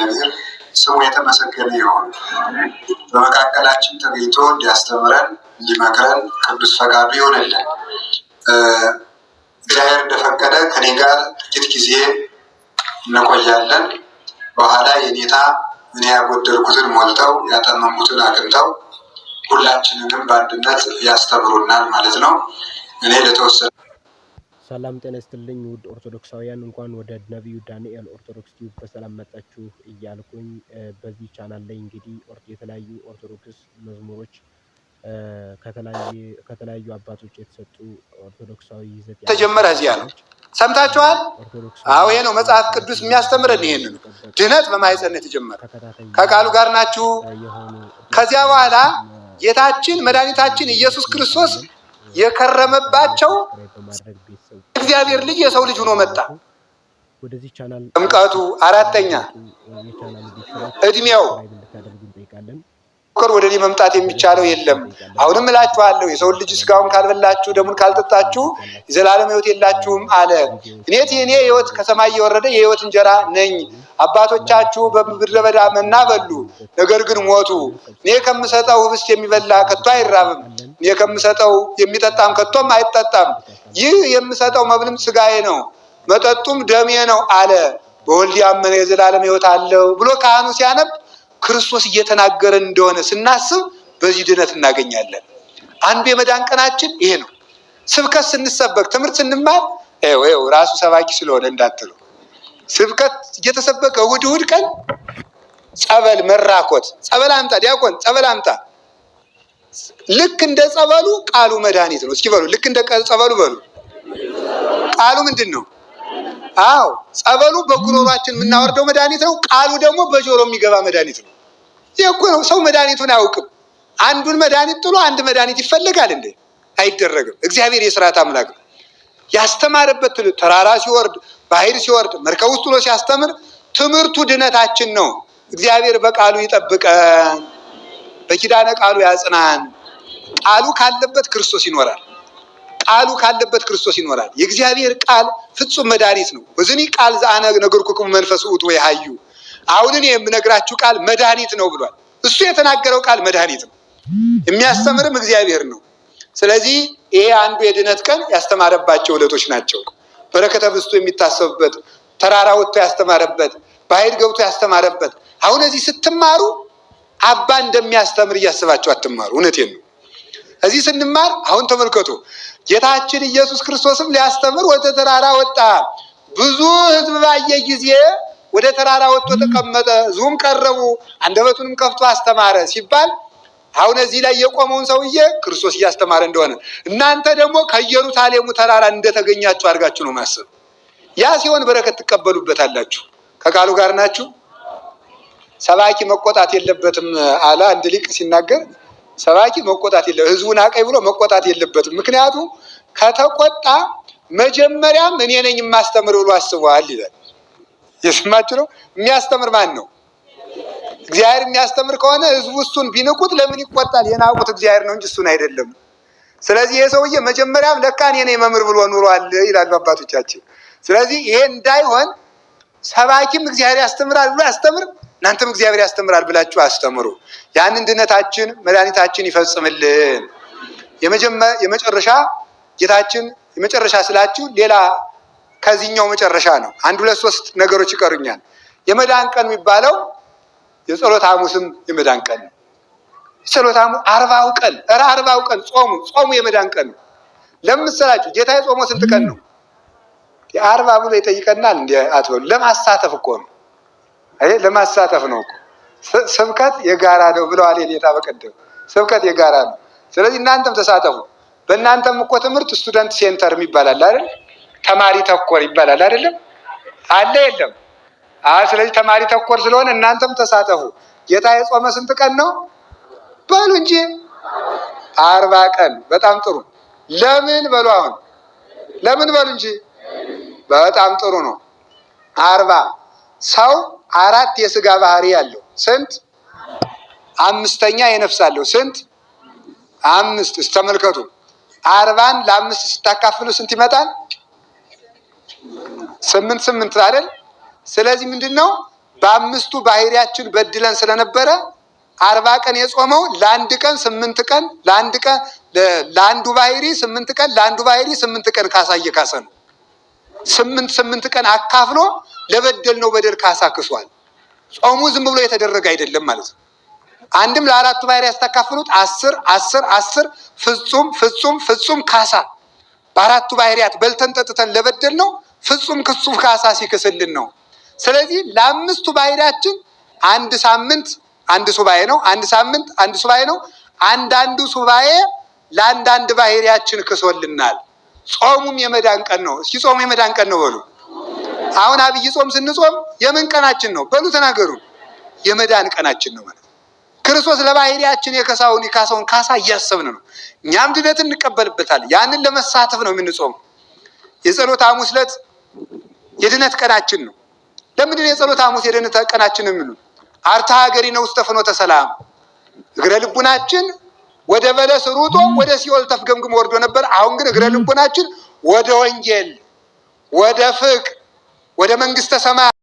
እግዚአብሔር ስሙ የተመሰገነ ይሁን። በመካከላችን ተገኝቶ እንዲያስተምረን እንዲመክረን ቅዱስ ፈቃዱ ይሆንልን። እግዚአብሔር እንደፈቀደ ከኔ ጋር ጥቂት ጊዜ እንቆያለን። በኋላ የኔታ እኔ ያጎደልኩትን ሞልተው ያጠመምኩትን አቅንተው ሁላችንንም በአንድነት ያስተምሩናል ማለት ነው። እኔ ለተወሰነ ሰላም ጤና ይስጥልኝ ውድ ኦርቶዶክሳውያን፣ እንኳን ወደ ነብዩ ዳንኤል ኦርቶዶክስ ቲዩብ በሰላም መጣችሁ እያልኩኝ በዚህ ቻናል ላይ እንግዲህ የተለያዩ ኦርቶዶክስ መዝሙሮች ከተለያዩ አባቶች የተሰጡ ኦርቶዶክሳዊ ይዘት ተጀመረ። እዚያ ነው ሰምታችኋል። አዎ ይሄ ነው መጽሐፍ ቅዱስ የሚያስተምረን። ይሄንን ድህነት በማኅፀን የተጀመረ ከቃሉ ጋር ናችሁ። ከዚያ በኋላ ጌታችን መድኃኒታችን ኢየሱስ ክርስቶስ የከረመባቸው እግዚአብሔር ልጅ የሰው ልጅ ሆኖ መጣ። ጥምቀቱ አራተኛ እድሜው ወደ እኔ መምጣት የሚቻለው የለም። አሁንም እላችኋለሁ የሰውን ልጅ ስጋውን ካልበላችሁ ደሙን ካልጠጣችሁ የዘላለም ሕይወት የላችሁም አለ። እኔ ሕይወት ከሰማይ የወረደ የሕይወት እንጀራ ነኝ። አባቶቻችሁ በምድረ በዳ መና በሉ፣ ነገር ግን ሞቱ። እኔ ከምሰጠው ህብስት የሚበላ ከቶ አይራብም፣ እኔ ከምሰጠው የሚጠጣም ከቶም አይጠጣም። ይህ የምሰጠው መብልም ስጋዬ ነው መጠጡም ደሜ ነው አለ። በወልድ ያመነ የዘላለም ሕይወት አለው ብሎ ካህኑ ሲያነብ ክርስቶስ እየተናገረ እንደሆነ ስናስብ በዚህ ድነት እናገኛለን። አንዱ የመዳን ቀናችን ይሄ ነው። ስብከት ስንሰበክ ትምህርት ስንማር ራሱ ሰባኪ ስለሆነ እንዳትሉ፣ ስብከት እየተሰበከ እሑድ ቀን ጸበል መራኮት፣ ጸበል አምጣ ዲያቆን ጸበል አምጣ። ልክ እንደ ጸበሉ ቃሉ መድኃኒት ነው። እስኪ በሉ ልክ እንደ ጸበሉ በሉ። ቃሉ ምንድን ነው? አዎ ጸበሉ በጉሮሯችን የምናወርደው መድኃኒት ነው። ቃሉ ደግሞ በጆሮ የሚገባ መድኃኒት ነው። ይህ እኮ ነው። ሰው መድኃኒቱን አያውቅም። አንዱን መድኃኒት ጥሎ አንድ መድኃኒት ይፈልጋል እንዴ? አይደረግም። እግዚአብሔር የሥርዓት አምላክ ነው። ያስተማረበት ተራራ ሲወርድ ባህር ሲወርድ መርከብ ውስጥ ጥሎ ሲያስተምር ትምህርቱ ድነታችን ነው። እግዚአብሔር በቃሉ ይጠብቀን፣ በኪዳነ ቃሉ ያጽናን። ቃሉ ካለበት ክርስቶስ ይኖራል። ቃሉ ካለበት ክርስቶስ ይኖራል። የእግዚአብሔር ቃል ፍጹም መድኃኒት ነው። በዝኒ ቃል ዘአነ ነገርኩክሙ መንፈስ ውእቱ ወይሃዩ። አሁን እኔ የምነግራችሁ ቃል መድኃኒት ነው ብሏል። እሱ የተናገረው ቃል መድኃኒት ነው። የሚያስተምርም እግዚአብሔር ነው። ስለዚህ ይሄ አንዱ የድነት ቀን ያስተማረባቸው ዕለቶች ናቸው። በረከተ ህብስቱ የሚታሰብበት፣ ተራራ ወጥቶ ያስተማረበት፣ ባህር ገብቶ ያስተማረበት። አሁን እዚህ ስትማሩ አባ እንደሚያስተምር እያስባችሁ አትማሩ። እውነቴን ነው። እዚህ ስንማር አሁን ተመልከቱ። ጌታችን ኢየሱስ ክርስቶስም ሊያስተምር ወደ ተራራ ወጣ። ብዙ ሕዝብ ባየ ጊዜ ወደ ተራራ ወጥቶ ተቀመጠ። ሕዝቡም ቀረቡ፣ አንደበቱንም ከፍቶ አስተማረ ሲባል አሁን እዚህ ላይ የቆመውን ሰውዬ ክርስቶስ እያስተማረ እንደሆነ እናንተ ደግሞ ከኢየሩሳሌሙ ተራራ እንደተገኛችሁ አድርጋችሁ ነው ማሰብ። ያ ሲሆን በረከት ትቀበሉበታላችሁ። ከቃሉ ጋር ናችሁ። ሰባኪ መቆጣት የለበትም አለ አንድ ሊቅ ሲናገር። ሰባኪ መቆጣት የለበትም፣ ህዝቡን አቀይ ብሎ መቆጣት የለበትም። ምክንያቱም ከተቆጣ መጀመሪያም እኔ ነኝ የማስተምር ብሎ አስበዋል ይላል። የስማችሁ ነው። የሚያስተምር ማን ነው? እግዚአብሔር የሚያስተምር ከሆነ ህዝቡ እሱን ቢንቁት ለምን ይቆጣል? የናቁት እግዚአብሔር ነው እንጂ እሱን አይደለም። ስለዚህ ይሄ ሰውዬ መጀመሪያም ለካ እኔ ነኝ መምህር ብሎ ኑሯል ይላሉ አባቶቻችን። ስለዚህ ይሄ እንዳይሆን ሰባኪም እግዚአብሔር ያስተምራል ብሎ ያስተምር፣ እናንተም እግዚአብሔር ያስተምራል ብላችሁ አስተምሩ። ያንን ድነታችን መድኃኒታችን ይፈጽምልን። የመጨረሻ ጌታችን የመጨረሻ ስላችሁ ሌላ ከዚህኛው መጨረሻ ነው። አንድ ሁለት ሶስት ነገሮች ይቀሩኛል። የመዳን ቀን የሚባለው የጸሎት ሐሙስም የመዳን ቀን ነው። የጸሎት ሐሙስ 40ው ቀን 40ው ቀን ጾሙ የመዳን ቀን ነው። ለምን መሰላችሁ? ጌታ የጾመው ስንት ቀን ነው? 40 ብሎ ይጠይቀናል እንዴ አትበሉ። ለማሳተፍ እኮ ነው። ለማሳተፍ ነው እኮ። ስብከት የጋራ ነው ብለዋል የኔታ በቀደም። ስብከት የጋራ ነው። ስለዚህ እናንተም ተሳተፉ። በእናንተም እኮ ትምህርት ስቱደንት ሴንተር ይባላል አይደል? ተማሪ ተኮር ይባላል አይደለም? አለ የለም? ስለዚህ ተማሪ ተኮር ስለሆነ እናንተም ተሳተፉ። ጌታ የጾመ ስንት ቀን ነው በሉ እንጂ? 40 ቀን። በጣም ጥሩ። ለምን በሉ? አሁን ለምን በሉ እንጂ? በጣም ጥሩ ነው። 40 ሰው 4 የስጋ ባህሪ ያለው ስንት? 5ኛ የነፍስ አለው ስንት? 5። ተመልከቱ 40ን ለ5 ስታካፍሉ ስንት ይመጣል? 8 አይደል? ስለዚህ ምንድነው በአምስቱ ባህሪያችን በድለን ስለነበረ 40 ቀን የጾመው ለአንድ ቀን 8 ቀን ለአንዱ ባህሪ 8 ቀን ለአንዱ ባህሪ 8 ቀን ካሳ እየካሰ ነው። 8 ቀን አካፍሎ ለበደል ነው በደል ካሳ ክሷል። ጾሙ ዝም ብሎ የተደረገ አይደለም ማለት ነው። አንድም ለአራቱ ባህሪ ያስተካፍሉት 10 ፍጹም ካሳ በአራቱ ባህሪያት በልተን ጠጥተን ለበደል ነው ፍጹም ካሳ ሲክስልን ነው። ስለዚህ ለአምስቱ ባህሪያችን አንድ ሳምንት አንድ ሱባኤ ነው። አንድ ሳምንት አንድ ሱባኤ ነው። አንዳንዱ ሱባኤ ለአንዳንድ ባህሪያችን ክሶልናል። ጾሙም የመዳን ቀን ነው። እስኪ ጾሙ የመዳን ቀን ነው በሉ። አሁን አብይ ጾም ስንጾም የምን ቀናችን ነው በሉ ተናገሩ። የመዳን ቀናችን ነው ማለት ክርስቶስ ለባህሪያችን የካሳውን ካሳ እያሰብን ነው። እኛም ድነት እንቀበልበታለን። ያንን ለመሳተፍ ነው የምንጾመው። የጸሎት ሐሙስ ዕለት የድነት ቀናችን ነው። ለምንድን ነው የጸሎት ሐሙስ የድነት ቀናችን የሚሉት? አርታ ሀገሪነ ውስተ ፍኖተ ሰላም፣ እግረ ልቡናችን ወደ በለስ ሩጦ ወደ ሲኦል ተፍገምግሞ ወርዶ ነበር። አሁን ግን እግረ ልቡናችን ወደ ወንጌል፣ ወደ ፍቅር፣ ወደ መንግስተ ሰማያት